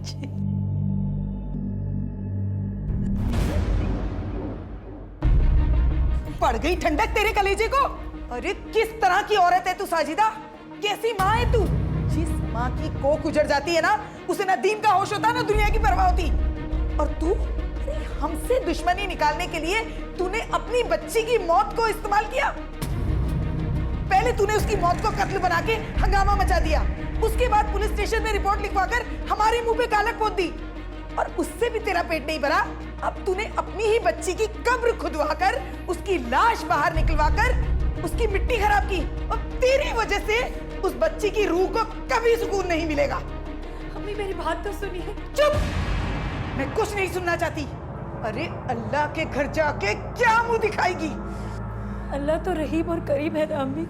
बच्ची। पड़ गई ठंडक तेरे कलेजे को। अरे किस तरह की औरत है तू साजिदा, कैसी माँ है तू। जिस माँ की कोख उजड़ जाती है ना, उसे ना दीन का होश होता ना दुनिया की परवाह होती। और तू हमसे दुश्मनी निकालने के लिए तूने अपनी बच्ची की मौत को इस्तेमाल किया। पहले तूने उसकी मौत को कत्ल बना के हंगामा मचा दिया, उसके बाद पुलिस स्टेशन में रिपोर्ट लिखवाकर हमारे मुंह पे कालक पोत दी। और उससे भी तेरा पेट नहीं भरा, अब तूने अपनी ही बच्ची की कब्र खुदवाकर उसकी लाश बाहर निकलवाकर उसकी मिट्टी खराब की। और तेरी वजह से उस बच्ची की रूह को कभी सुकून नहीं मिलेगा। अम्मी मेरी बात तो सुनिए। चुप, मैं कुछ नहीं सुनना चाहती। अरे अल्लाह के घर जाके क्या मुंह दिखाएगी। अल्लाह तो रहीम और करीम है ना अम्मी,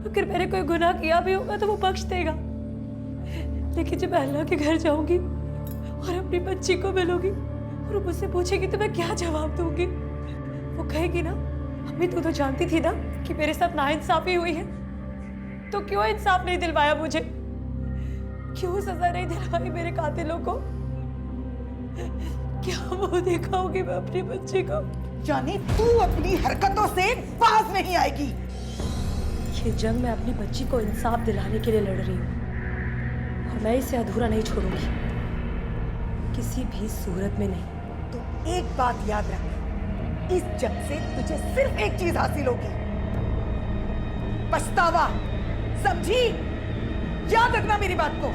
अगर मैंने कोई गुनाह किया भी होगा तो वो बख्श देगा। लेकिन जब मैं अल्लाह के घर जाऊंगी और अपनी बच्ची को मिलूंगी और वो मुझसे पूछेगी तो मैं क्या जवाब दूंगी। वो कहेगी ना, अम्मी तू तो जानती थी ना कि मेरे साथ नाइंसाफी हुई है, तो क्यों इंसाफ नहीं दिलवाया मुझे, क्यों सजा नहीं दिलवाई मेरे कातिलों को। क्या वो दिखाऊंगी मैं अपनी बच्ची को। यानी तू अपनी हरकतों से बाज नहीं आएगी। ये जंग मैं अपनी बच्ची को इंसाफ दिलाने के लिए लड़ रही हूँ और मैं इसे अधूरा नहीं छोड़ूंगी, किसी भी सूरत में नहीं। तो एक बात याद रख, इस जंग से तुझे सिर्फ एक चीज हासिल होगी, पछतावा। समझी? याद रखना मेरी बात को।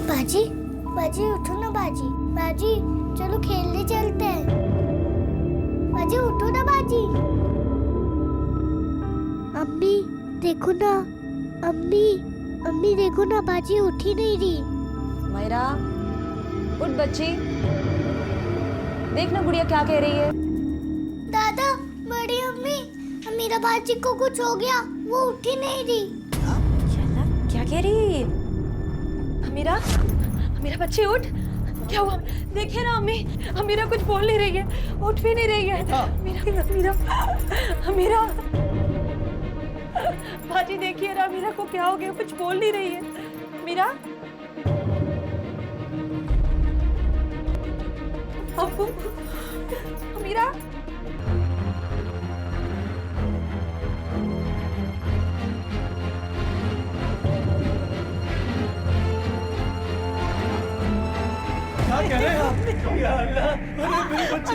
बाजी, बाजी उठो ना बाजी, बाजी चलो खेलने चलते हैं। बाजी उठो ना बाजी। अम्मी देखो ना, अम्मी अम्मी देखो ना, बाजी उठ ही नहीं रही। मायरा उठ बच्ची, देख ना गुड़िया क्या कह रही है। दादा, बड़ी अम्मी, मेरा बाजी को कुछ हो गया, वो उठ ही नहीं रही। क्या कह रही है अमीरा? अमीरा बच्ची उठ, क्या हुआ? देखिए ना अम्मी, अमीरा कुछ बोल नहीं रही है, उठ भी नहीं रही है। अमीरा अमीरा अमीरा, बाजी देखिए ना अमीरा को क्या हो गया, कुछ बोल नहीं रही है। अमीरा, अब्बू, अमीरा, क्या कह रहे हैं आप? या अल्लाह, अरे मेरी बच्ची।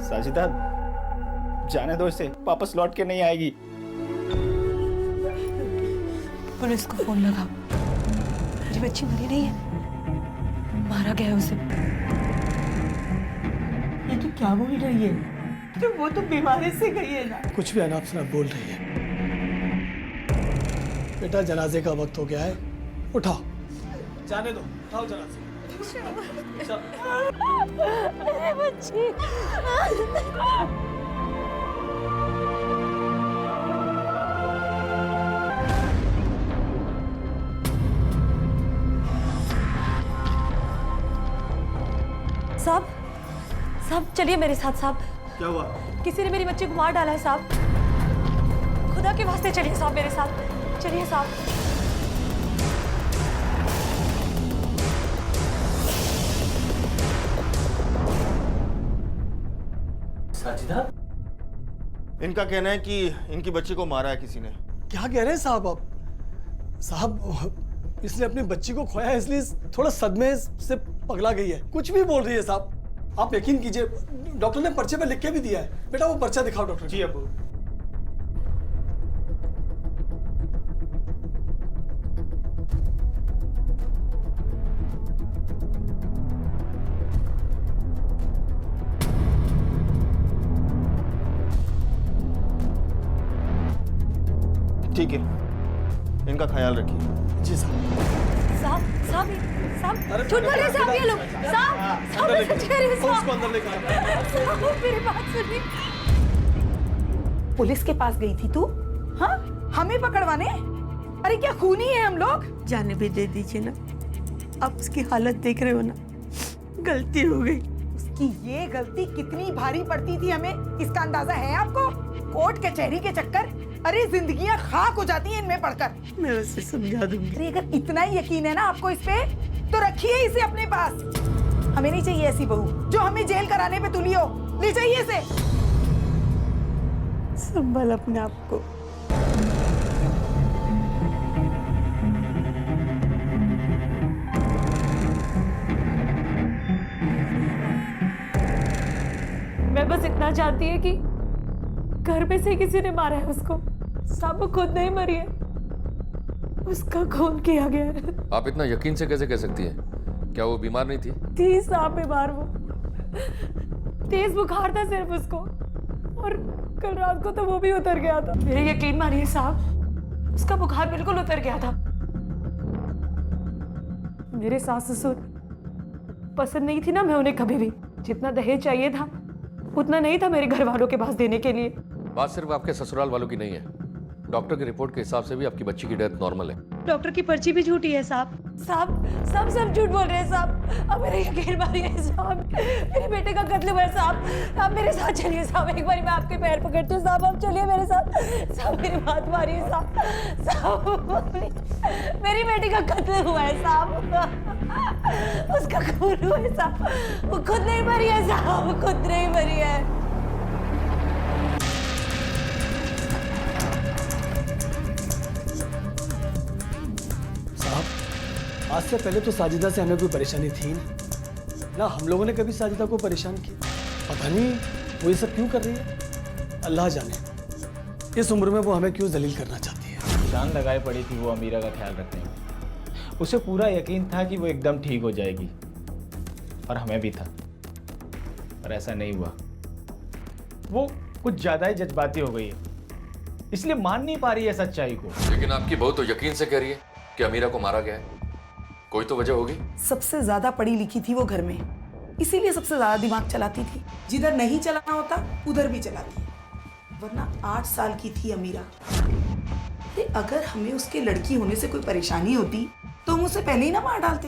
साजिदा, जाने दो इसे, वापस लौट के नहीं आएगी। पुलिस को फोन लगाओ, मेरी बच्ची मरी नहीं है, मारा गया है उसे। ये तो क्या बोल रही है? तो वो तो बीमारी से गई है ना। कुछ भी अनाप शनाप बोल रही है। बेटा जनाजे का वक्त हो गया है, उठाओ, जाने दो, उठाओ जनाजे। अरे बच्ची, साहब, साहब चलिए मेरे साथ। साहब क्या हुआ? किसी ने मेरी बच्ची को मार डाला है साहब, खुदा के वास्ते चलिए साहब मेरे साथ, चलिए साहब। साजिदा, इनका कहना है कि इनकी बच्ची को मारा है किसी ने। क्या कह रहे हैं साहब आप? साहब, इसने अपनी बच्ची को खोया है, इसलिए थोड़ा सदमे से पगला गई है, कुछ भी बोल रही है साहब। आप यकीन कीजिए, डॉक्टर ने पर्चे पे लिख के भी दिया है। बेटा वो पर्चा दिखाओ डॉक्टर। जी अब्बू। ठीक है, इनका ख्याल रखिए। जी साहब। साहब अरे झूठ बोल रहे साहब ये लोग। साहब मैं सच कह रही हूँ उसको अंदर लेकर जाओ। साहब मेरी बात सुनिए। पुलिस के पास गई थी तू? हाँ, हमें पकड़वाने? अरे क्या खूनी है हम लोग? जाने भी दे दीजिए ना, आप उसकी हालत देख रहे हो ना, गलती हो गई। उसकी ये गलती कितनी भारी पड़ती थी हमें, इसका अंदाजा है आपको? कोर्ट कचहरी के चक्कर, अरे जिंदगियां खाक हो जाती हैं इनमें पड़कर। मैं उसे समझा दूंगी। अरे अगर इतना ही यकीन है ना आपको इस पे, तो रखिए इसे अपने पास। हमें नहीं चाहिए ऐसी बहू जो हमें जेल कराने पे तुली हो। ले जाइए इसे। संभल अपने आप को। मैं बस इतना चाहती है कि घर में से किसी ने मारा है उसको। साहब वो खुद नहीं मरी है, उसका खून किया गया है। आप इतना यकीन से कैसे कह सकती हैं? क्या वो बीमार नहीं थी? थी साहब बीमार वो, तेज बुखार था सिर्फ उसको, और कल रात को तो वो भी उतर गया था। मेरे यकीन मानिए साहब, उसका बुखार बिल्कुल उतर गया था। मेरे सास ससुर पसंद नहीं थी ना मैं उन्हें कभी भी। जितना दहेज चाहिए था उतना नहीं था मेरे घर वालों के पास देने के लिए। बात सिर्फ आपके ससुराल वालों की नहीं है, डॉक्टर की रिपोर्ट के हिसाब से भी आपकी बच्ची की डेथ नॉर्मल है। डॉक्टर की पर्ची भी झूठी है साहब। साहब सब झूठ बोल रहे हैं साहब। अब मेरे यकीन मानिए साहब, मेरे बेटे का कत्ल हुआ है साहब। आप मेरे साथ चलिए साहब, एक बार मैं आपके पैर पकड़ती हूँ साहब, आप चलिए मेरे साथ। साहब मेरी बात मानिए साहब। साहब मेरी बेटी का कत्ल हुआ है साहब, उसका खून हुआ है साहब। वो खुद नहीं मरी है साहब, खुद नहीं मरी है। आज से पहले तो साजिदा से हमें कोई परेशानी थी नहीं ना, हम लोगों ने कभी साजिदा को परेशान किया। पता नहीं वो ये सब क्यों कर रही है, अल्लाह जाने। इस उम्र में वो हमें क्यों जलील करना चाहती है। जान लगाए पड़ी थी वो अमीरा का ख्याल रखने में। उसे पूरा यकीन था कि वो एकदम ठीक हो जाएगी, और हमें भी था, पर ऐसा नहीं हुआ। वो कुछ ज़्यादा ही जज्बाती हो गई है, इसलिए मान नहीं पा रही है सच्चाई को। लेकिन आपकी बहू तो यकीन से कह रही है कि अमीरा को मारा गया है। कोई तो वजह होगी। सबसे ज्यादा पढ़ी लिखी थी वो घर में, इसीलिए सबसे ज्यादा दिमाग चलाती थी। जिधर नहीं चलाना होता उधर भी चलाती, वरना 8 साल की थी अमीरा। अगर हमें उसके लड़की होने से कोई परेशानी होती तो हम उसे पहले ही ना मार डालते।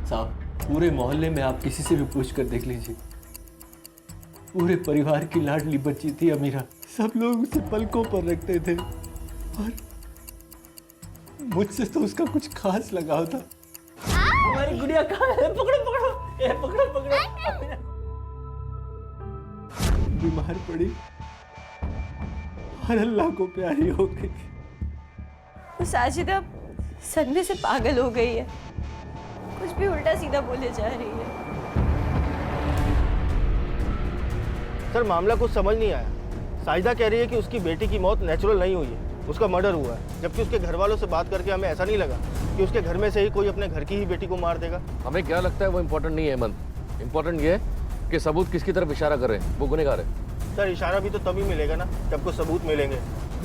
साहब पूरे मोहल्ले में आप किसी से भी पूछ कर देख लीजिए, पूरे परिवार की लाडली बच्ची थी अमीरा। सब लोग उसे पलकों पर रखते थे, और मुझसे तो उसका कुछ खास लगाव था। हमारी गुड़िया कहाँ है? पकड़ो पकड़ो, ये पकड़ो पकड़ो। बीमार पड़ी और अल्लाह को प्यारी हो गई। वो साजिदा सदमे से पागल हो गई है, कुछ भी उल्टा सीधा बोले जा रही है। सर मामला कुछ समझ नहीं आया। साजिदा कह रही है कि उसकी बेटी की मौत नेचुरल नहीं हुई है, उसका मर्डर हुआ है। जबकि उसके घर वालों से बात करके हमें ऐसा नहीं लगा कि उसके घर में से ही कोई अपने घर की ही बेटी को मार देगा। हमें क्या लगता है वो इम्पोर्टेंट नहीं है हेमंत, इम्पोर्टेंट ये है कि सबूत किसकी तरफ इशारा कर रहे हैं, वो गुनहगार है। सर इशारा भी तो तभी मिलेगा ना जब को सबूत मिलेंगे।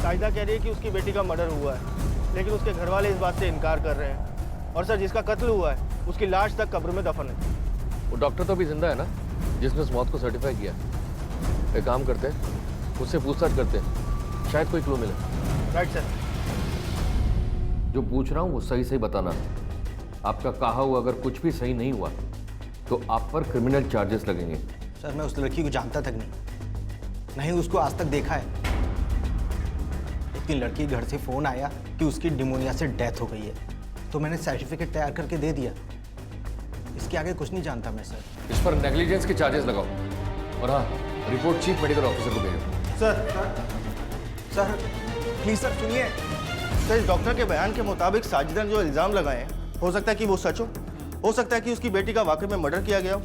साजिदा कह रही है कि उसकी बेटी का मर्डर हुआ है, लेकिन उसके घर वाले इस बात से इनकार कर रहे हैं। और सर जिसका कत्ल हुआ है उसकी लाश तक कब्र में दफन है। वो डॉक्टर तो अभी जिंदा है ना जिसने उस मौत को सर्टिफाई किया। एक काम करते हैं, उससे पूछताछ करते हैं, शायद कोई क्लू मिले। Right sir. जो पूछ रहा हूँ वो सही सही बताना। आपका कहा हुआ अगर कुछ भी सही नहीं हुआ तो आप पर क्रिमिनल चार्जेस लगेंगे। सर मैं उस लड़की को जानता तक नहीं उसको आज तक देखा है। एक दिन लड़की घर से फ़ोन आया कि उसकी निमोनिया से डेथ हो गई है, तो मैंने सर्टिफिकेट तैयार करके दे दिया। इसके आगे कुछ नहीं जानता मैं सर। इस पर नेग्लिजेंस के चार्जेस लगाओ, और हाँ रिपोर्ट चीफ मेडिकल ऑफिसर को भेजो। सर प्लीज़ सर सुनिए। सर इस डॉक्टर के बयान के मुताबिक साजिदा ने जो इल्ज़ाम लगाए हैं हो सकता है कि वो सच हो सकता है कि उसकी बेटी का वाकई में मर्डर किया गया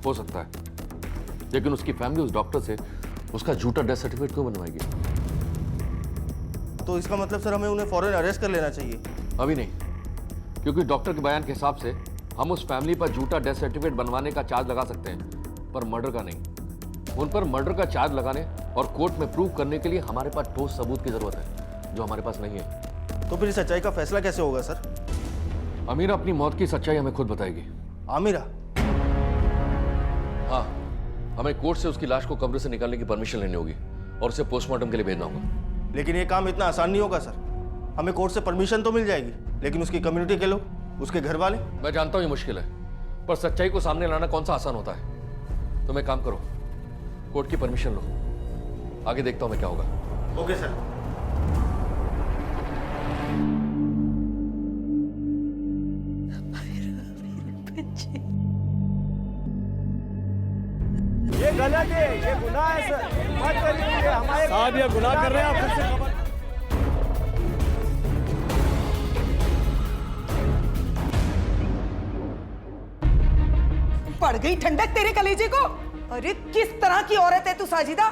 हो सकता है, लेकिन उसकी फैमिली उस डॉक्टर से उसका झूठा डेथ सर्टिफिकेट क्यों बनवाएगी? तो इसका मतलब सर हमें उन्हें फौरन अरेस्ट कर लेना चाहिए। अभी नहीं, क्योंकि डॉक्टर के बयान के हिसाब से हम उस फैमिली पर झूठा डेथ सर्टिफिकेट बनवाने का चार्ज लगा सकते हैं, पर मर्डर का नहीं। उन पर मर्डर का चार्ज लगाने और कोर्ट में प्रूव करने के लिए हमारे पास ठोस सबूत की जरूरत है, जो हमारे पास नहीं है। तो फिर सच्चाई का फैसला कैसे होगा सर? अमीरा अपनी मौत की सच्चाई हमें खुद बताएगी। आमिरा? हाँ, हमें कोर्ट से उसकी लाश को कब्र से निकालने की परमिशन लेनी होगी और उसे पोस्टमार्टम के लिए भेजना होगा। लेकिन ये काम इतना आसान नहीं होगा सर। हमें कोर्ट से परमिशन तो मिल जाएगी, लेकिन उसकी कम्युनिटी के लोग, उसके घर वाले। मैं जानता हूँ ये मुश्किल है, पर सच्चाई को सामने लाना कौन सा आसान होता है। तुम एक काम करो, कोर्ट की परमिशन लो, आगे देखता हूँ मैं क्या होगा। Okay sir. ये गलत है, ये गुनाह है सर। मत करिए, हमारे साहब ये गुनाह कर रहे हैं, आप खुद से खबर। पड़ गई ठंडक तेरे कलेजे को। अरे किस तरह की औरत है तू साजिदा?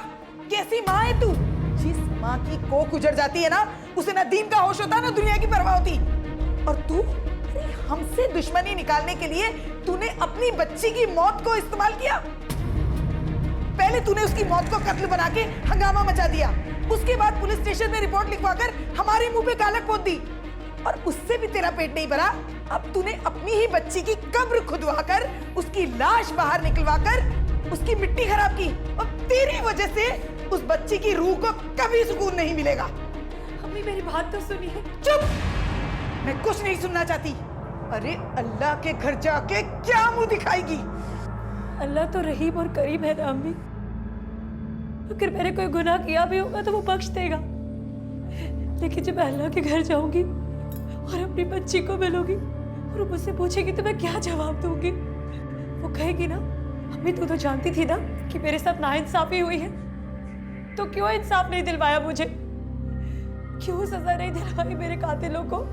कैसी माँ है तू? जिस माँ की कोख उजड़ जाती है ना, उसे ना दीन का होश होता ना दुनिया की परवाह होती। और तू हमसे दुश्मनी निकालने के लिए तूने अपनी बच्ची की मौत को इस्तेमाल किया। पहले तूने उसकी मौत को कत्ल बना के हंगामा मचा दिया, उसके बाद पुलिस स्टेशन में रिपोर्ट लिखवाकर हमारे मुंह पे कालक पोत दी। और उससे भी तेरा पेट नहीं भरा, अब तूने अपनी ही बच्ची की कब्र खुदवाकर उसकी लाश बाहर निकलवाकर उसकी मिट्टी खराब की। और तेरी वजह से उस बच्ची की रूह को कभी सुकून नहीं मिलेगा। अम्मी मेरी बात तो सुनिए। चुप, मैं कुछ नहीं सुनना चाहती। अरे अल्लाह के घर जाके क्या मुंह दिखाएगी? अल्लाह तो रहीम और करीम है ना अम्मी। अगर मैंने कोई गुनाह किया भी होगा तो वो बख्श देगा, लेकिन जब मैं अल्लाह के घर जाऊंगी और अपनी बच्ची को मिलूंगी और वो मुझसे पूछेगी तो मैं क्या जवाब दूंगी? वो कहेगी ना, अम्मी तू तो जानती थी ना कि मेरे साथ नाइंसाफी हुई है, तो क्यों इंसाफ नहीं दिलवाया मुझे? क्यों सजा नहीं दिलवाई मेरे कातिलों को?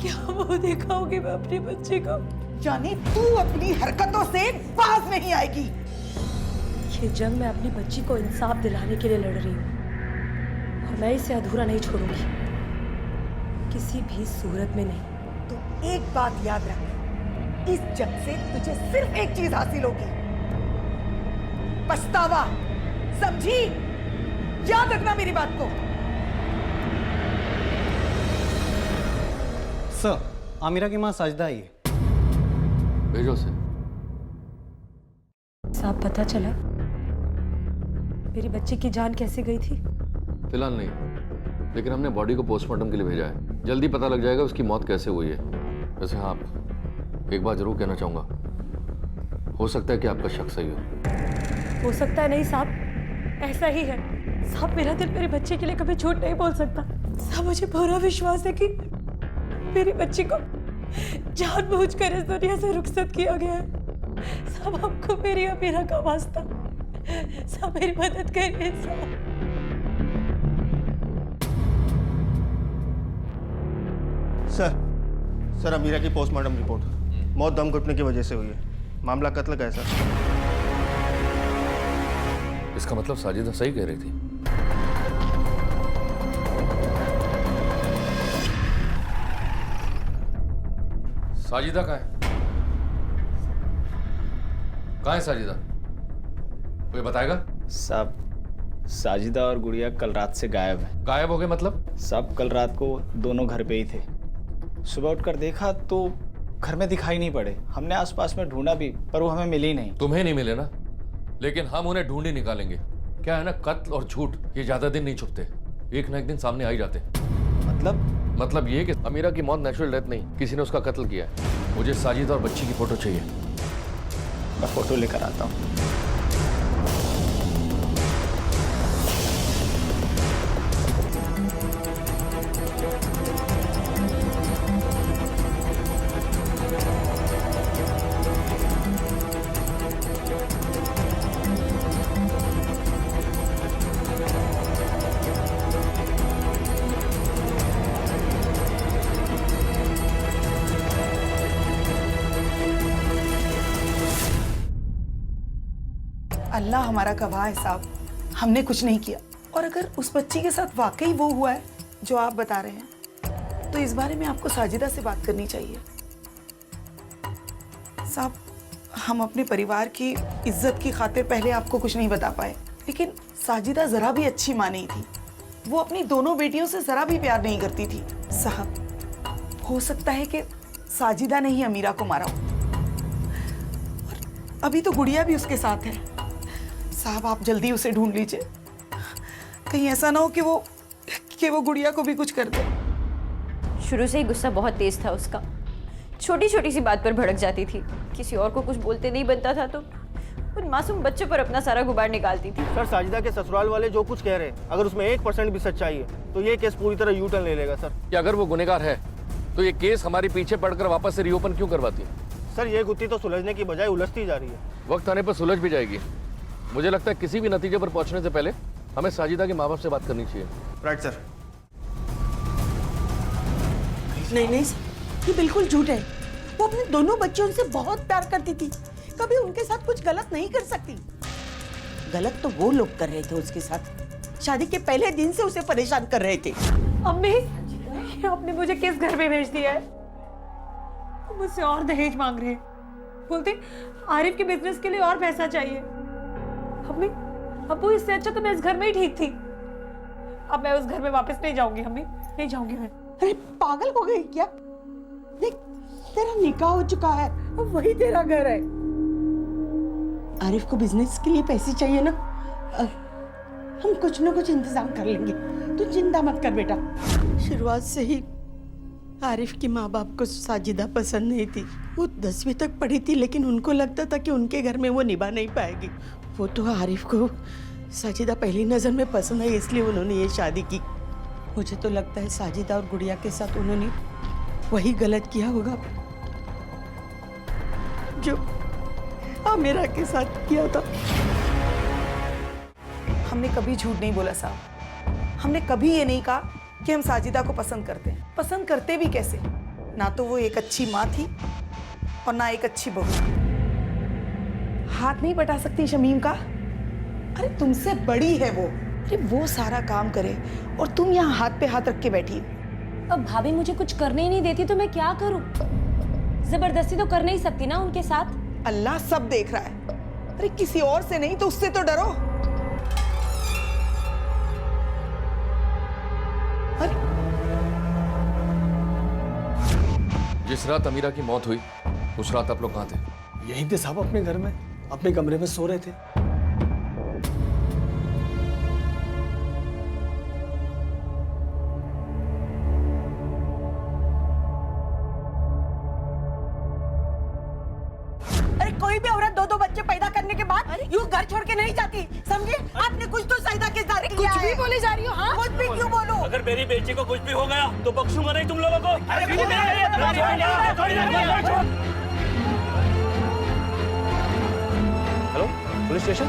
क्या मुंह दिखाऊंगी मैं अपनी बच्ची को? यानी तू अपनी हरकतों से बाज नहीं आएगी। ये जंग मैं अपनी बच्ची को इंसाफ दिलाने के लिए लड़ रही हूँ और मैं इसे अधूरा नहीं छोड़ूंगी, किसी भी सूरत में नहीं। तो एक बात याद रख, इस जंग से तुझे सिर्फ एक चीज हासिल होगी, पछतावा। समझी? याद रखना मेरी बात को। सर, आमिरा की माँ साजिदा आई है। भेजो उसे। साहब पता चला मेरी बच्ची की जान कैसे गई थी? फिलहाल नहीं, लेकिन हमने बॉडी को पोस्टमार्टम के लिए भेजा है। जल्दी पता लग जाएगा उसकी मौत कैसे हुई है। वैसे हाँ, एक बात जरूर कहना चाहूंगा, हो सकता है कि आपका शक सही हो सकता है नहीं साहब, ऐसा ही है। साहब मेरा दिल मेरी बच्ची के लिए कभी झूठ नहीं बोल सकता। साहब मुझे पूरा विश्वास है कि मेरी बच्ची को जानबूझकर इस दुनिया से रुखसत किया गया है। साहब आपको मेरी अमीरा का वास्ता, साहब मेरी मदद करिए साहब। सर अमीरा की पोस्टमार्टम रिपोर्ट, मौत दम घुटने की वजह से हुई है। मामला कत्ल का है सर। इसका मतलब साजिदा सही कह रही थी। साजिदा कहाँ है? कहाँ है साजिदा? कोई बताएगा? सब साजिदा और गुड़िया कल रात से गायब है। गायब हो गए मतलब? सब कल रात को दोनों घर पे ही थे। सुबह उठकर देखा तो घर में दिखाई नहीं पड़े। हमने आसपास में ढूंढा भी, पर वो हमें मिली नहीं। तुम्हें नहीं मिले ना, लेकिन हम उन्हें ढूंढ ही निकालेंगे। क्या है ना, कत्ल और झूठ ये ज्यादा दिन नहीं छुपते, एक ना एक दिन सामने आ ही जाते। मतलब ये कि अमीरा की मौत नेचुरल डेथ नहीं, किसी ने उसका कत्ल किया है। मुझे साजिदा और बच्ची की फोटो चाहिए। मैं फोटो लेकर आता हूँ। अल्लाह हमारा गवाह है साहब, हमने कुछ नहीं किया। और अगर उस बच्ची के साथ वाकई वो हुआ है जो आप बता रहे हैं, तो इस बारे में आपको साजिदा से बात करनी चाहिए। साहब, हम अपने परिवार की इज्जत की खातिर पहले आपको कुछ नहीं बता पाए, लेकिन साजिदा जरा भी अच्छी माँ नहीं थी। वो अपनी दोनों बेटियों से जरा भी प्यार नहीं करती थी। साहब, हो सकता है कि साजिदा ने ही अमीरा को मारा हो। और अभी तो गुड़िया भी उसके साथ है। साहब आप जल्दी उसे ढूंढ लीजिए, कहीं ऐसा ना हो कि वो गुड़िया को भी कुछ कर दे। शुरू से ही गुस्सा बहुत तेज था उसका, छोटी छोटी सी बात पर भड़क जाती थी। किसी और को कुछ बोलते नहीं बनता था तो उन मासूम बच्चों पर अपना सारा गुबार निकालती थी। सर साजिदा के ससुराल वाले जो कुछ कह रहे हैं, अगर उसमें 1% भी सच्चाई है तो ये केस पूरी तरह यू टर्न ले लेगा सर। कि अगर वो गुनहगार है तो ये केस हमारे पीछे पड़कर वापस से रीओपन क्यों करवाती है? सर ये गुत्थी तो सुलझने की बजाय उलझती जा रही है। वक्त आने पर सुलझ भी जाएगी। मुझे लगता है किसी भी नतीजे पर पहुंचने से पहले हमें साजिदा के माँ बाप से बात करनी चाहिए। Right sir. नहीं सर, ये बिल्कुल झूठ है। वो अपने दोनों बच्चों से बहुत प्यार करती थी, कभी उनके साथ कुछ गलत नहीं कर सकती। गलत तो वो लोग कर रहे थे उसके साथ, शादी के पहले दिन से उसे परेशान कर रहे थे। अम्मी, ये आपने मुझे किस घर में भेज दिया है? वो मुझसे और दहेज मांग रहे हैं, बोलते आरिफ के बिजनेस के लिए और पैसा चाहिए। अम्मी, अब्बू इससे अच्छा तो मैं इस घर में ही ठीक थी। अब मैं उस घर में वापस नहीं जाऊंगी अम्मी, नहीं जाऊंगी मैं। अरे पागल हो गई क्या? देख, तेरा निकाह हो चुका है, अब वही तेरा घर है। आरिफ को बिजनेस के लिए पैसे चाहिए ना, हम कुछ ना कुछ इंतजाम कर लेंगे, तू चिंता मत कर बेटा। शुरुआत से ही आरिफ के माँ बाप को साजिदा पसंद नहीं थी। वो 10वीं तक पढ़ी थी, लेकिन उनको लगता था कि उनके घर में वो निभा नहीं पाएगी। वो तो आरिफ को साजिदा पहली नजर में पसंद आई, इसलिए उन्होंने ये शादी की। मुझे तो लगता है साजिदा और गुड़िया के साथ उन्होंने वही गलत किया होगा जो आमिरा के साथ किया था। हमने कभी झूठ नहीं बोला साहब, हमने कभी ये नहीं कहा कि हम साजिदा को पसंद करते हैं। पसंद करते भी कैसे? ना तो वो एक अच्छी माँ थी और ना एक अच्छी बहू। हाथ नहीं बटा सकती शमीम का। अरे तुमसे बड़ी है वो, अरे वो सारा काम करे और तुम यहाँ हाथ पे हाथ रख के बैठी हो। अब भाभी मुझे कुछ करने ही नहीं देती तो मैं क्या करूं? जबरदस्ती तो कर नहीं सकती ना उनके साथ। अल्लाह सब देख रहा है। अरे किसी और से नहीं तो उससे तो डरो। अरे जिस रात अमीरा की मौत हुई उस रात आप लोग कहाँ थे? यहीं थे साहब, अपने घर में, अपने कमरे में सो रहे थे। कोई भी औरत 2-2 बच्चे पैदा करने के बाद यूं घर छोड़ के नहीं जाती, समझे? आपने कुछ तो साजिदा के साथ किया है। कुछ भी बोले जा रही हो? हाँ, कुछ भी क्यों बोलो? अगर मेरी बेटी को कुछ भी हो गया तो बख्शूंगा नहीं तुम लोगों को। Hello, police station.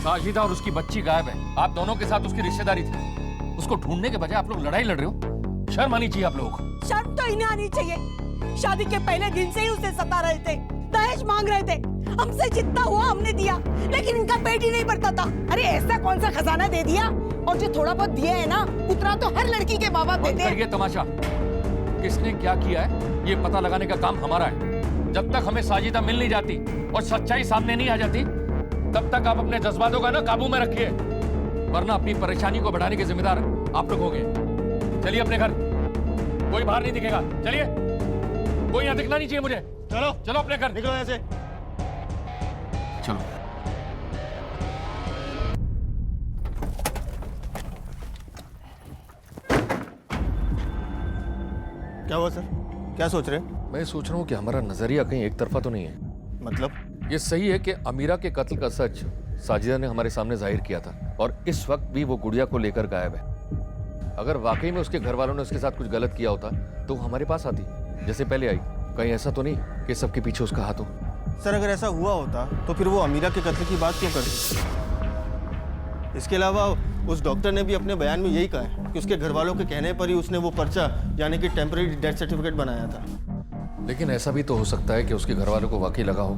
साजिदा और उसकी बच्ची गायब है। आप दोनों के साथ उसकी रिश्तेदारी थी। उसको ढूंढने के बजाय आप लोग लड़ाई लड़ रहे हो। शर्म आनी चाहिए आप लोगों को। शर्म तो इन्हें आनी चाहिए। शादी के पहले दिन से ही उसे सता रहे थे, दहेज मांग रहे थे। हमसे जितना हुआ हमने दिया, लेकिन इनका पेट ही नहीं भरता था। अरे ऐसा कौन सा खजाना दे दिया? और जो थोड़ा बहुत दिया है ना, उतना तो हर लड़की के बाबा देते हैं। ये तमाशा किसने क्या किया है ये पता लगाने का काम हमारा है। जब तक हमें साजिदा मिल नहीं जाती और सच्चाई सामने नहीं आ जाती, तब तक आप अपने जज्बातों का ना काबू में रखिए, वरना अपनी परेशानी को बढ़ाने के जिम्मेदार आप लोग होंगे। चलिए अपने घर, कोई बाहर नहीं दिखेगा। चलिए, कोई यहाँ दिखना नहीं चाहिए मुझे। चलो चलो अपने घर, निकलो यहाँ से। चलो। क्या हुआ सर? क्या सोच रहे हैं? मैं सोच रहा हूँ कि हमारा नजरिया कहीं एक तरफा तो नहीं है। मतलब? ये सही है कि अमीरा के कत्ल का सच साजिदा ने हमारे सामने जाहिर किया था और इस वक्त भी वो गुड़िया को लेकर गायब है। अगर वाकई में उसके घर वालों ने उसके साथ कुछ गलत किया होता तो वो हमारे पास आती जैसे पहले आई। कहीं ऐसा तो नहीं कि सबके पीछे उसका हाथ हो? सर अगर ऐसा हुआ होता तो फिर वो अमीरा के कत्ल की बात क्यों करती? इसके अलावा उस डॉक्टर ने भी अपने बयान में यही कहा है कि उसके घर वालों के कहने पर ही उसने वो पर्चा यानी कि टेम्पररी डेथ सर्टिफिकेट बनाया था। लेकिन ऐसा भी तो हो सकता है कि उसके घर वालों को वाकई लगा हो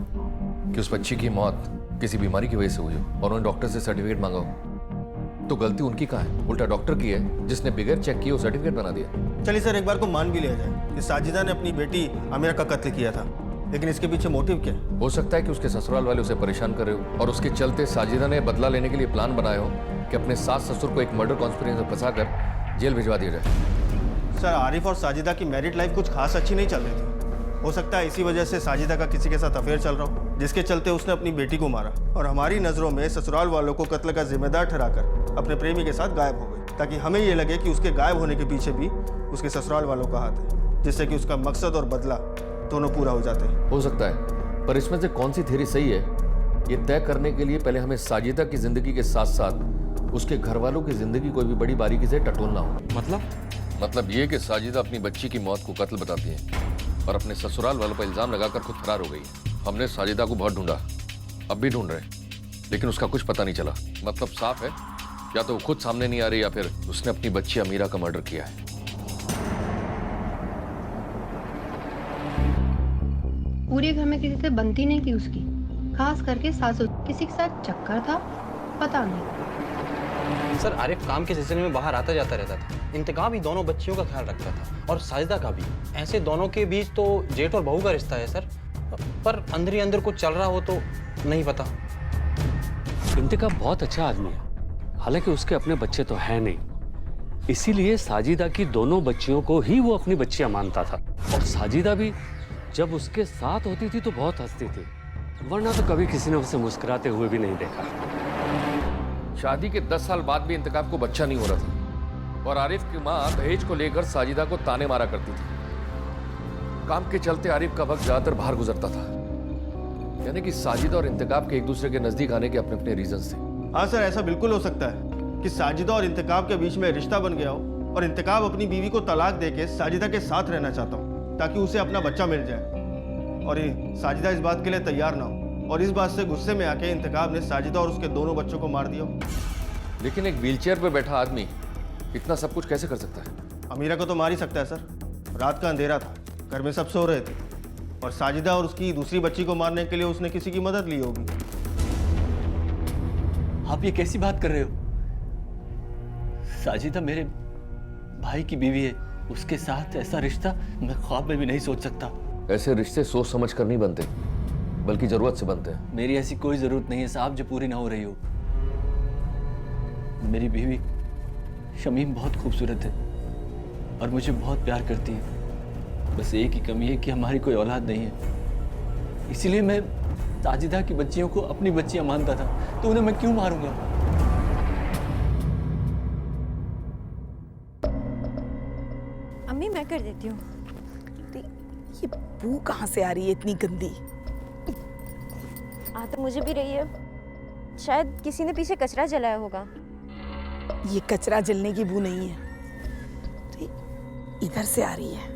कि उस बच्ची की मौत किसी बीमारी की वजह से हुई हो और उन्होंने डॉक्टर से सर्टिफिकेट मांगा हो। तो गलती उनकी कहाँ है? उल्टा डॉक्टर की है जिसने बगैर चेक किए वो सर्टिफिकेट बना दिया। चलिए सर, एक बार को मान भी लिया जाए कि साजिदा ने अपनी बेटी अमीरा का कत्ल किया था, लेकिन इसके पीछे मोटिव क्या है? हो सकता है कि उसके ससुराल वाले उसे परेशान कर रहे हो और उसके चलते साजिदा ने बदला लेने के लिए प्लान बनाया हो कि अपने सास ससुर को एक मर्डर कॉन्स्पिरेसी में फंसाकर जेल भिजवा दिया जाए। सर, आरिफ और साजिदा की मैरिड लाइफ कुछ खास अच्छी नहीं चल रही थी। हो सकता है इसी वजह से साजिदा का किसी के साथ अफेयर चल रहा हो, जिसके चलते उसने अपनी बेटी को मारा और हमारी नज़रों में ससुराल वालों को कत्ल का जिम्मेदार ठहराकर अपने प्रेमी के साथ गायब हो गई, ताकि हमें ये लगे कि उसके गायब होने के पीछे भी उसके ससुराल वालों का हाथ है, जिससे कि उसका मकसद और बदला दोनों पूरा हो जाते हैं। हो सकता है, पर इसमें से कौन सी थ्योरी सही है ये तय करने के लिए पहले हमें साजिदा की जिंदगी के साथ साथ उसके घर वालों की जिंदगी को भी बड़ी बारीकी से टटोलना हो। मतलब ये कि साजिदा अपनी बच्ची की मौत को कत्ल बताती है और अपने ससुराल वालों पर इल्जाम लगाकर खुद फरार हो गई है। हमने साजिदा को बहुत ढूंढा, अब भी ढूंढ रहे हैं, लेकिन उसका कुछ पता नहीं चला। मतलब साफ है, या तो वो खुद सामने नहीं आ रही या फिर उसने अपनी बच्ची अमीरा का मर्डर किया है। पूरे घर में किसी से बनती नहीं थी उसकी, खास करके सासू। किसी के साथ चक्कर था, पता नहीं। सर, आरिफ काम के सिलसिले में बाहर आता जाता रहता था। इंतकाम भी दोनों बच्चियों का ख्याल रखता था और साजिदा का भी। ऐसे दोनों के बीच तो जेठ और बहू का रिश्ता है सर, पर अंदर ही अंदर कुछ चल रहा हो तो नहीं पता। इंतकाम बहुत अच्छा आदमी है, हालांकि उसके अपने बच्चे तो हैं नहीं, इसीलिए साजिदा की दोनों बच्चियों को ही वो अपनी बच्चियां मानता था। और साजिदा भी जब उसके साथ होती थी तो बहुत हंसती थी, वरना तो कभी किसी ने उसे मुस्कुराते हुए भी नहीं देखा। शादी के 10 साल बाद भी इंतकाम को बच्चा नहीं हो रहा था और आरिफ की माँ दहेज को लेकर साजिदा को ताने मारा करती थी। काम के चलते आरिफ का वक्त ज्यादातर बाहर गुजरता था, यानी कि साजिदा और इंतकाम के एक दूसरे के नजदीक आने के अपने अपने रीजंस थे। हाँ सर, ऐसा बिल्कुल हो सकता है कि साजिदा और इंतकाब के बीच में रिश्ता बन गया हो और इंतकाब अपनी बीवी को तलाक देके साजिदा के साथ रहना चाहता हो ताकि उसे अपना बच्चा मिल जाए, और साजिदा इस बात के लिए तैयार ना हो और इस बात से गुस्से में आके इंतकाब ने साजिदा और उसके दोनों बच्चों को मार दिया। लेकिन एक व्हीलचेयर पर बैठा आदमी इतना सब कुछ कैसे कर सकता है? अमीरा को तो मार ही सकता है सर। रात का अंधेरा था, घर में सब सो रहे थे और साजिदा और उसकी दूसरी बच्ची को मारने के लिए उसने किसी की मदद ली होगी। आप ये कैसी बात कर रहे हो? साजिदा मेरे भाई की बीवी है, उसके साथ ऐसा रिश्ता मैं ख्वाब में भी नहीं सोच सकता। ऐसे रिश्ते सोच समझ कर नहीं बनते, बल्कि जरूरत से बनते हैं। मेरी ऐसी कोई जरूरत नहीं है साहब जो पूरी ना हो रही हो। मेरी बीवी शमीम बहुत खूबसूरत है और मुझे बहुत प्यार करती है। बस एक ही कमी है कि हमारी कोई औलाद नहीं है, इसीलिए मैं साजिदा की बच्चियों को अपनी बच्चियां मानता था, तो उन्हें मैं क्यों मारूंगा? अम्मी मैं कर देती हूँ। ये बू कहाँ से आ रही है इतनी गंदी? आ तो मुझे भी रही है, शायद किसी ने पीछे कचरा जलाया होगा। ये कचरा जलने की बू नहीं है, तो इधर से आ रही है।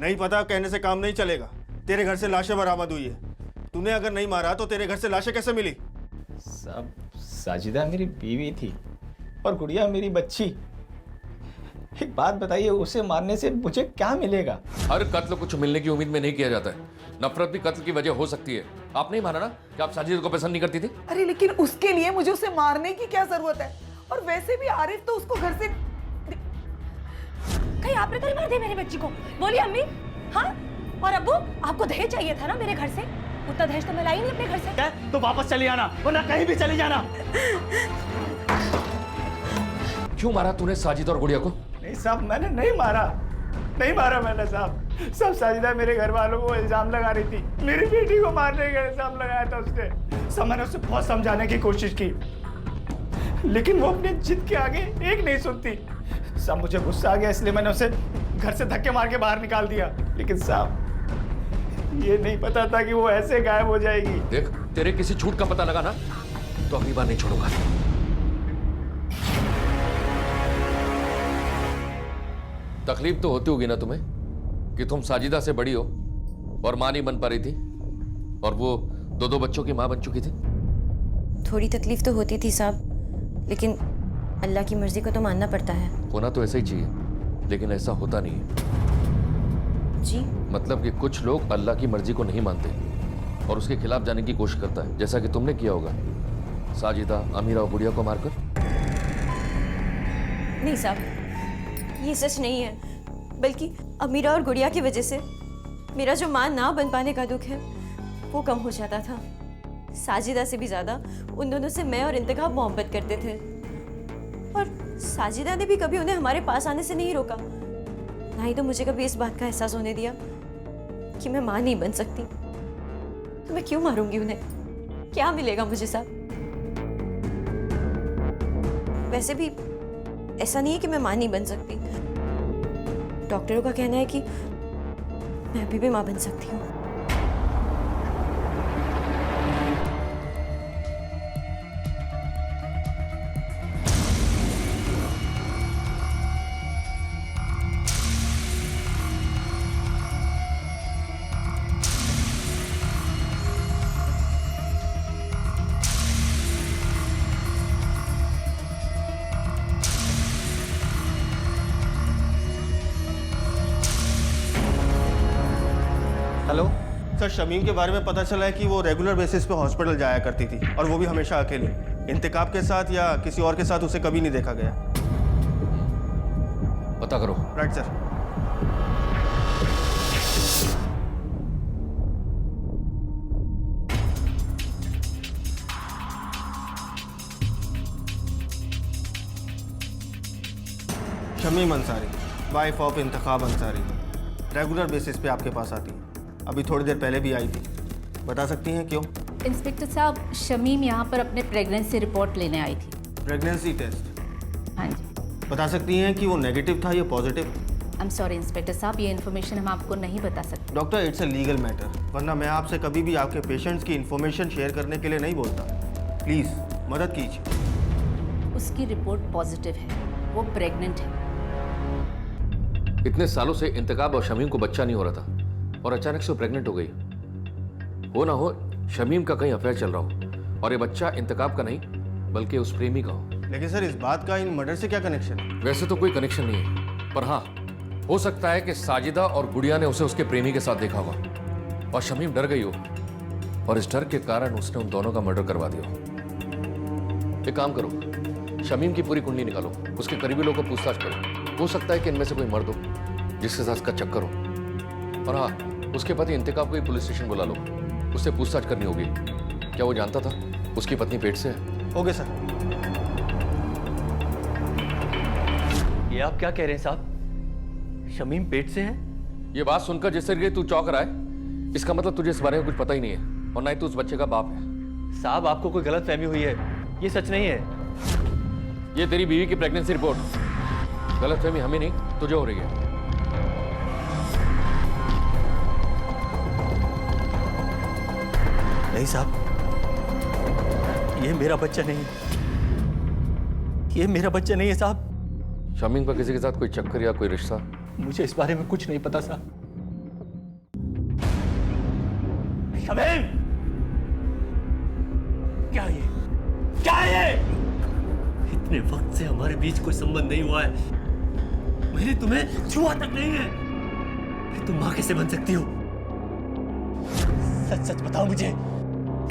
नहीं पता कहने से काम नहीं चलेगा। तेरे घर से लाशें बरामद हुई है। तूने अगर नहीं मारा तो तेरे घर से लाशें कैसे मिली? सब साजिदा मेरी बीवी थी और गुड़िया मेरी बच्ची। एक बात बताइए, उसे मारने से मुझे क्या मिलेगा? हर कत्ल कुछ मिलने की उम्मीद में नहीं किया जाता है। नफरत भी कत्ल की वजह हो सकती है। आप नहीं माना ना कि आप साजिदा को पसंद नहीं करती थी? अरे लेकिन उसके लिए मुझे उसे मारने की क्या जरूरत है? और वैसे भी आरिफ तो उसको घर से कहीं आपने तो नहीं मार दिया मेरी बच्ची को? बोलिए अम्मी। हाँ, और अब्बू आपको दहेज चाहिए था ना मेरे घर से? उतना दहेज तो मैं लाई नहीं अपने घर से। तो वापस चली आना, वरना कहीं भी चली जाना। क्यों मारा तूने साजिदा और गुड़िया को? नहीं साहब, मैंने नहीं मारा, नहीं मारा मैंने साहब। सब साजिदा मेरे घर वालों को इल्जाम लगा रही थी, मेरी बेटी को मारने का इल्जाम लगाया था उसने। सब मैंने उसे बहुत समझाने की कोशिश की, लेकिन वो अपनी जिद के आगे एक नहीं सुनती। सब मुझे गुस्सा आ गया, इसलिए मैंने उसे घर से धक्के मार के बाहर निकाल दिया। लेकिन साहब, ये नहीं पता था कि वो ऐसे गायब हो जाएगी। देख, तेरे किसी झूठ का पता लगा ना तो अगली बार नहीं छोड़ूंगा। तकलीफ तो होती होगी ना तुम्हें कि तुम साजिदा से बड़ी हो और मां नहीं बन पा रही थी और वो दो बच्चों की मां बन चुकी थी। थोड़ी तकलीफ तो होती थी साहब, लेकिन अल्लाह की मर्जी को तो मानना पड़ता है। होना तो ऐसा ही चाहिए, लेकिन ऐसा होता नहीं है। जी मतलब कि कुछ लोग अल्लाह की मर्जी को नहीं मानते और उसके खिलाफ जाने की कोशिश करता है, जैसा कि तुमने किया होगा साजिदा, अमीरा और गुड़िया को मारकर। नहीं साहब, ये सच नहीं है, बल्कि अमीरा और गुड़िया की वजह से मेरा जो मां ना बन पाने का दुख है वो कम हो जाता था। साजिदा से भी ज्यादा उन दोनों से मैं और इंतखाब मोहब्बत करते थे, और साजिदा ने भी कभी उन्हें हमारे पास आने से नहीं रोका, ना ही तो मुझे कभी इस बात का एहसास होने दिया कि मैं मां नहीं बन सकती। तो मैं क्यों मारूंगी उन्हें? क्या मिलेगा मुझे साहब? वैसे भी ऐसा नहीं है कि मैं मां नहीं बन सकती। डॉक्टरों का कहना है कि मैं अभी भी मां बन सकती हूँ। हेलो सर, शमीम के बारे में पता चला है कि वो रेगुलर बेसिस पे हॉस्पिटल जाया करती थी, और वो भी हमेशा अकेले। इंतकाब के साथ या किसी और के साथ उसे कभी नहीं देखा गया। पता करो। Right sir. Shamim Ansari, wife of Intekhab Ansari, regular basis पे आपके पास आती है। अभी थोड़ी देर पहले भी आई थी। बता सकती हैं क्यों? इंस्पेक्टर साहब, शमीम यहाँ पर अपने प्रेगनेंसी रिपोर्ट लेने आई थी। Pregnancy test? हाँ जी। बता सकती हैं कि वो नेगेटिव था या positive? I am sorry inspector साहब, ये इन्फॉर्मेशन हम आपको नहीं बता सकते। Doctor, it's a legal matter, वरना मैं आपसे कभी भी आपके पेशेंट्स की इन्फॉर्मेशन शेयर करने के लिए नहीं बोलता। प्लीज़ मदद कीजिए। उसकी रिपोर्ट पॉजिटिव है, वो प्रेग्नेंट है। इतने सालों से इंतकाब और शमीम को बच्चा नहीं हो रहा था और अचानक से वो प्रेग्नेंट हो गई। हो ना हो शमीम का कहीं अफेयर चल रहा हो और ये बच्चा इंतकाब का नहीं बल्कि उस प्रेमी का हो। लेकिन सर, इस बात का इन मर्डर से क्या कनेक्शन है? वैसे तो कोई कनेक्शन नहीं है, पर हाँ हो सकता है कि साजिदा और गुड़िया ने उसे उसके प्रेमी के साथ देखा होगा और शमीम डर गई हो और इस डर के कारण उसने उन दोनों का मर्डर करवा दिया हो। एक काम करो, शमीम की पूरी कुंडली निकालो, उसके करीबी लोगों को पूछताछ करो। हो सकता है कि इनमें से कोई मर्द हो जिसके साथ इसका चक्कर हो। और हाँ, उसके पति इंतकाब को ही पुलिस स्टेशन बुला लो, उससे पूछताछ करनी होगी। क्या वो जानता था उसकी पत्नी पेट से है? Okay sir. ये आप क्या कह रहे हैं साहब? शमीम पेट से है? ये बात सुनकर जिस तरीके तू चौंक रहा है, इसका मतलब तुझे इस बारे में कुछ पता ही नहीं है और ना ही तू उस बच्चे का बाप है। साहब, आपको कोई गलत फहमी हुई है, ये सच नहीं है। ये तेरी बीवी की प्रेगनेंसी रिपोर्ट। गलतफहमी हमें नहीं तुझे हो रही है। नहीं साहब, ये मेरा बच्चा नहीं है, ये मेरा बच्चा नहीं है साहब। शमीम का किसी के साथ कोई चक्कर या कोई रिश्ता? मुझे इस बारे में कुछ नहीं पता साहब। शमीम, क्या ये? क्या ये? इतने वक्त से हमारे बीच कोई संबंध नहीं हुआ है, मैंने तुम्हें छुआ तक नहीं है, फिर तुम मां कैसे बन सकती हो? सच सच बताओ मुझे,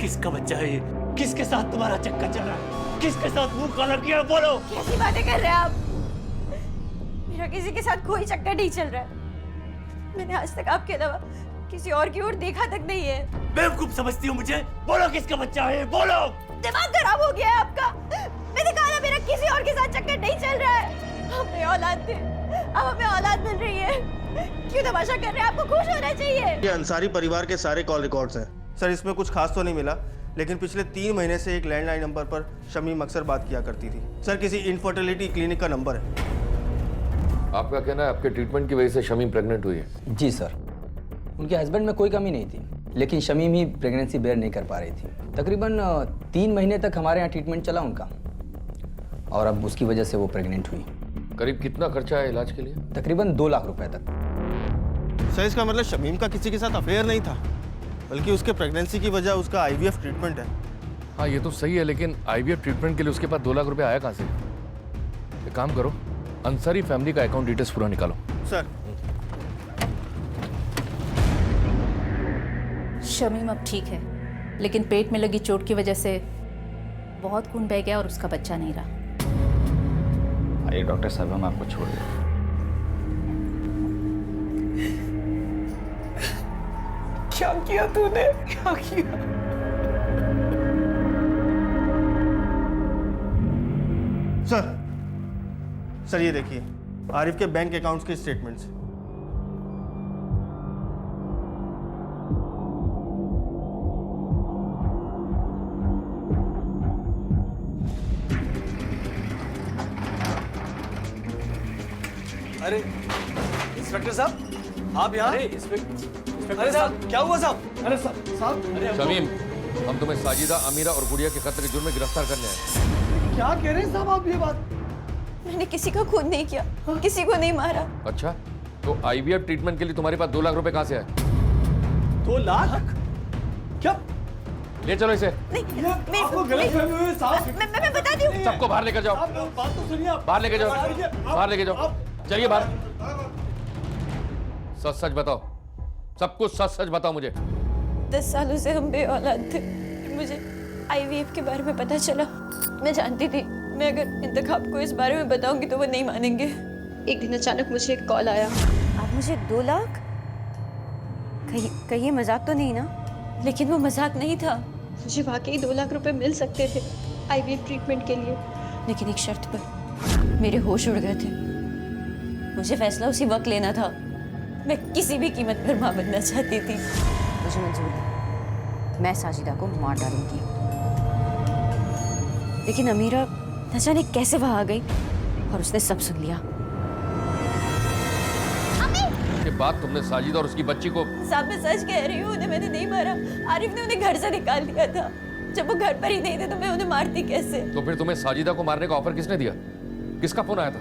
किसका बच्चा है ये? किसके साथ तुम्हारा चक्कर चल रहा है? किसके साथ मुंह काला किया? बोलो। कैसी बातें कर रहे हैं आप? मेरा किसी के साथ कोई चक्कर नहीं चल रहा है। मैंने आज तक आपके अलावा किसी और की ओर देखा तक नहीं है। बेवकूफ समझती हो मुझे? बोलो किसका बच्चा है? बोलो। दिमाग खराब हो गया है आपका। मैंने कहा ना, मेरा किसी और के साथ चक्कर नहीं चल रहा है। हमें औलाद थे, अब हमें औलाद मिल रही है, क्यों तमाशा कर रहे हैं? आपको खुश होना चाहिए। ये अंसारी परिवार के सारे कॉल रिकॉर्ड्स हैं सर। इसमें कुछ खास तो नहीं मिला, लेकिन पिछले 3 महीने से एक लैंडलाइन नंबर पर शमीम अक्सर बात किया करती थी। सर, किसी इनफर्टिलिटी क्लिनिक का नंबर है। आपका कहना है आपके ट्रीटमेंट की वजह से शमीम प्रेग्नेंट हुई है? जी सर, उनके हस्बैंड में कोई कमी नहीं थी, लेकिन शमीम ही प्रेगनेंसी बेयर नहीं कर पा रही थी। तकरीबन 3 महीने तक हमारे यहाँ ट्रीटमेंट चला उनका, और अब उसकी वजह से वो प्रेग्नेंट हुई। करीब कितना खर्चा है इलाज के लिए? तकरीबन 2 लाख रुपए तक। सर, इसका मतलब शमीम का किसी के साथ अफेयर नहीं था, बल्कि उसके प्रेगनेंसी की वजह उसका IVF ट्रीटमेंट है। हाँ, ये तो सही है, लेकिन IVF ट्रीटमेंट के लिए उसके पास 2 लाख रुपए आया कहाँ से? एक काम करो, अंसारी फैमिली का अकाउंट डिटेल्स पूरा निकालो। सर। शमीम अब ठीक है, लेकिन पेट में लगी चोट की वजह से बहुत खून बह गया और उसका बच्चा नहीं रहा। आइए डॉक्टर साहब, हम आपको छोड़ दें। क्या किया तूने, क्या किया? सर ये देखिए, आरिफ के बैंक अकाउंट्स के स्टेटमेंट्स। अरे इंस्पेक्टर साहब, आप यहाँ? अरे साहब, क्या हुआ साहब? अरे साहब, अरे शमीम, हम तुम्हें साजिदा, अमीरा और गुड़िया के कत्ल के जुर्म में गिरफ्तार करने आए। क्या कह रहे हैं साहब आप ये बात? मैंने किसी का खून नहीं किया, किसी को नहीं मारा। अच्छा, तो IVF ट्रीटमेंट के लिए तुम्हारे पास 2 लाख रुपए कहाँ से आए? 2 लाख? क्या? ले चलो इसे। नहीं, आपको गलतफहमी हुई है साहब। मैं बता दी हूँ। सबको बाहर लेकर जाओ। बात तो सुनिए आप। बाहर लेके जाओ, बाहर लेके जाओ, चलिए बाहर। सच सच बताओ, सब कुछ सच सच बताओ मुझे। 10 सालों से हम बेऔलाद थे। मुझे IVF के बारे में पता चला। मैं जानती थी मैं अगर इंतखाब को इस बारे में बताऊंगी तो वो नहीं मानेंगे। एक दिन अचानक मुझे एक कॉल आया। आप मुझे 2 लाख? कहीं मजाक तो नहीं ना? लेकिन वो मजाक नहीं था। मुझे वाकई 2 लाख रुपए मिल सकते थे IVF ट्रीटमेंट के लिए, लेकिन एक शर्त पर। मेरे होश उड़ गए थे। मुझे फैसला उसी वक्त लेना था। मैं किसी भी कीमत पर मां बनना चाहती थी। मुझे मंजूर है, मैं साजिदा को मार डालूंगी। लेकिन अमीरा न जाने कैसे वहां आ गई और उसने सब सुन लिया। के बाद तुमने साजिदा और उसकी बच्ची को। साहब मैं सच कह रही हूँ, उन्हें मैंने नहीं मारा। आरिफ ने उन्हें घर से निकाल दिया था। जब वो घर पर ही नहीं थे तो मैं उन्हें मारती कैसे? तो फिर तुम्हें साजिदा को मारने का ऑफर किसने दिया? किसका फोन आया था?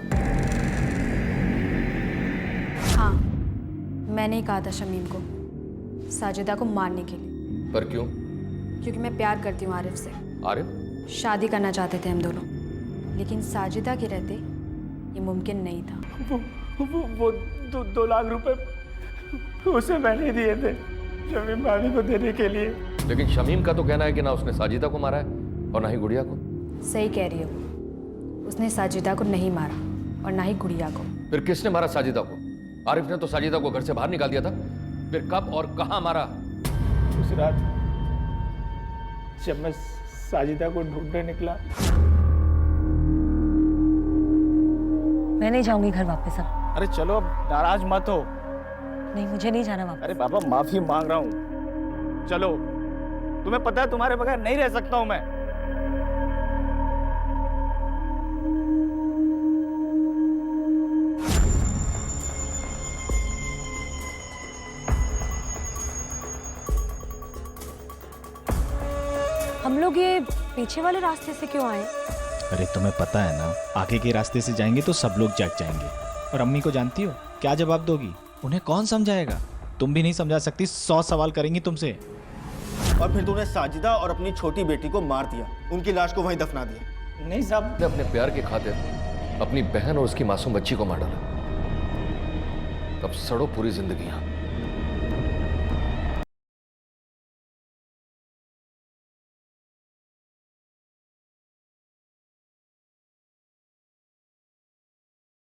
हाँ, मैंने ही कहा था शमीम को साजिदा को मारने के लिए। पर क्यों? क्योंकि मैं प्यार करती हूँ आरिफ से। आरिफ? शादी करना चाहते थे हम दोनों, लेकिन साजिदा के रहते ये मुमकिन नहीं था। वो 2 लाख रुपए उसे मैंने दिए थे शमीम भाभी को देने के लिए। लेकिन शमीम का तो कहना है कि ना उसने साजिदा को मारा है और ना ही गुड़िया को। सही कह रही हो, उसने साजिदा को नहीं मारा और ना ही गुड़िया को। फिर किसने मारा साजिदा को? आरिफ ने तो साजिदा को घर से बाहर निकाल दिया था। फिर कब और कहां मारा? उस रात जब मैं साजिदा को ढूंढने निकला। मैं नहीं जाऊंगी घर वापस अब। अरे चलो, अब नाराज मत हो। नहीं, मुझे नहीं जाना वापस। अरे बाबा, माफी मांग रहा हूँ। चलो, तुम्हें पता है तुम्हारे बगैर नहीं रह सकता हूं मैं। हम लोग ये पीछे वाले रास्ते से क्यों आए? अरे तुम्हें पता है ना, आगे के रास्ते से जाएंगे तो सब लोग जाग जाएंगे। और अम्मी को जानती हो क्या जवाब दोगी? उन्हें कौन समझाएगा? तुम भी नहीं समझा सकती, 100 सवाल करेंगी तुमसे। और फिर तूने साजिदा और अपनी छोटी बेटी को मार दिया, उनकी लाश को वहीं दफना दिया। नहीं साहब, ने अपने प्यार की खातिर अपनी बहन और उसकी मासूम बच्ची को मार डाला। अब सड़ो पूरी जिंदगी यहाँ।